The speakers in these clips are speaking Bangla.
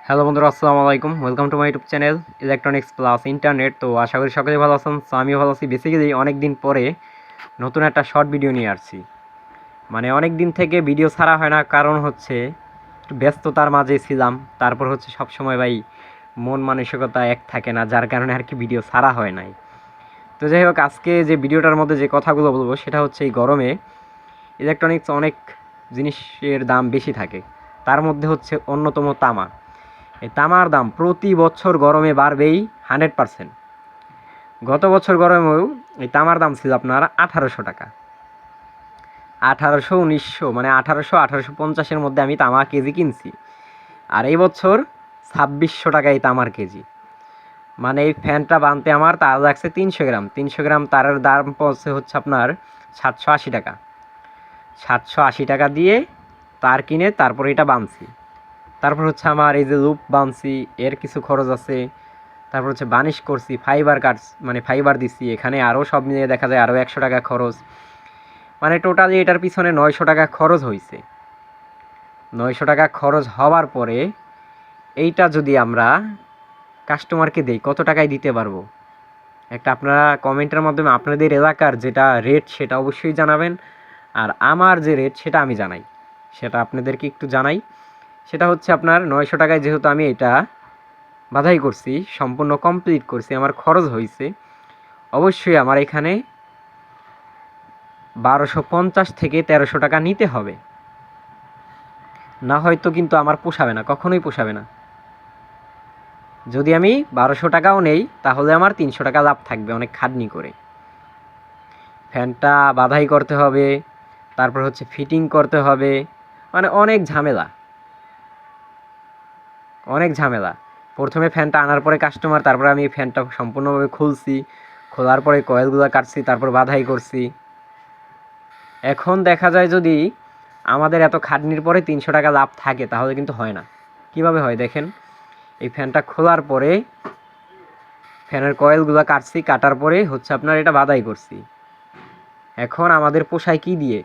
হ্যালো বন্ধুরা, আসসালামু আলাইকুম। Welcome to my YouTube channel electronics plus internet. তো আশা করি সকলেই ভালো আছেন। তো আমিও ভালো আছি। বেসিক্যালি অনেক দিন পরে নতুন একটা শর্ট ভিডিও নিয়ে আসছি। মানে অনেক দিন থেকে ভিডিও ছাড়া হয় না, কারণ হচ্ছে একটু ব্যস্ততার মাঝে ছিলাম। তারপর হচ্ছে সবসময় ভাই মন মানসিকতা এক থাকে না, যার কারণে আর কি ভিডিও ছাড়া হয় নাই। তো যাই হোক, আজকে যে ভিডিওটার মধ্যে যে কথাগুলো বলবো সেটা হচ্ছে এই গরমে ইলেকট্রনিক্স অনেক জিনিসের দাম বেশি থাকে। তার মধ্যে হচ্ছে অন্যতম তামা। এই তামার দাম প্রতি বছর গরমে বাড়বেই 100%। গত বছর গরমেও এই তামার দাম ছিল আপনার 1800 টাকা। 1900 মানে 1850-এর মধ্যে আমি তামা কেজি কিনছি। আর এই বছর 2600 টাকা এই তামার কেজি। মানে এই ফ্যানটা বানতে আমার তার লাগছে 300 গ্রাম। 300 গ্রাম তারের দাম পড়ছে হচ্ছে আপনার 780 টাকা। 780 টাকা দিয়ে তার কিনে তারপর এটা বানছি। তারপর হচ্ছে আমার এই যে লুপ বানছি, এর কিছু খরচ আছে। তারপর হচ্ছে বানিশ করছি, ফাইবার কাটস মানে ফাইবার দিচ্ছি, এখানে আরও সব মিলিয়ে দেখা যায় আরও 100 টাকা খরচ। মানে টোটালি এটার পিছনে 900 টাকা খরচ হয়েছে। 900 টাকা খরচ হওয়ার পরে এইটা যদি আমরা কাস্টমারকে দেই, কত টাকায় দিতে পারবো? একটা আপনারা কমেন্টের মাধ্যমে আপনাদের এলাকার যেটা রেট সেটা অবশ্যই জানাবেন। আর আমার যে রেট সেটা আমি জানাই, সেটা আপনাদেরকে একটু জানাই। সেটা হচ্ছে আপনার 900 টাকায় যেহেতু আমি এটা বাধাই করছি, সম্পূর্ণ কমপ্লিট করছি, আমার খরচ হয়েছে, অবশ্যই আমার এখানে 1250 থেকে 1300 টাকা নিতে হবে। না হয়তো কিন্তু আমার পোষাবে না, কখনোই পোষাবে না। যদি আমি 1200 টাকাও নেই তাহলে আমার 300 টাকা লাভ থাকবে অনেক খাটনি করে। ফ্যানটা বাধাই করতে হবে, তারপর হচ্ছে ফিটিং করতে হবে, মানে অনেক ঝামেলা, অনেক ঝামেলা। প্রথমে ফ্যানটা আনার পরে কাস্টমার, তারপরে আমি ফ্যানটা সম্পূর্ণভাবে খুলছি, খোলার পরে কয়েলগুলো কাটছি, তারপর বাধাই করছি। এখন দেখা যায় যদি আমাদের এত খাটনির পরে 300 টাকা লাভ থাকে তাহলে কিন্তু হয় না। কিভাবে হয় দেখেন, এই ফ্যানটা খোলার পরে ফ্যানের কয়েলগুলো কাটছি, কাটার পরে হচ্ছে আপনার এটা বাধাই করছি। এখন আমাদের পোষায় কি দিয়ে?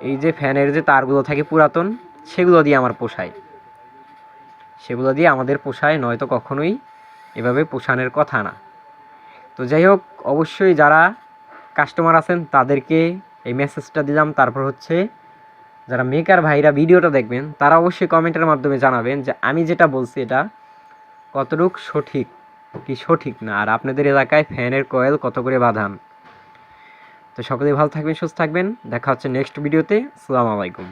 এই যে ফ্যানের যে তারগুলো থাকে পুরাতন, সেগুলো দিয়ে আমার পোষায়, সেগুলো দিয়ে আমাদের পোষায়, নয়তো কখনোই এভাবে পোষানোর কথা না। তো যাই হোক, অবশ্যই যারা কাস্টমার আছেন তাদেরকে এই মেসেজটা দিলাম। তারপর হচ্ছে যারা মেকার ভাইরা ভিডিওটা দেখবেন তারা অবশ্যই কমেন্টের মাধ্যমে জানাবেন যে আমি যেটা বলছি এটা কতটুকু সঠিক কি সঠিক না, আর আপনাদের এলাকায় ফ্যানের কয়েল কত করে বাঁধান। তো সকলেই ভালো থাকবেন, সুস্থ থাকবেন, দেখা হচ্ছে নেক্সট ভিডিওতে। আসসালামু আলাইকুম।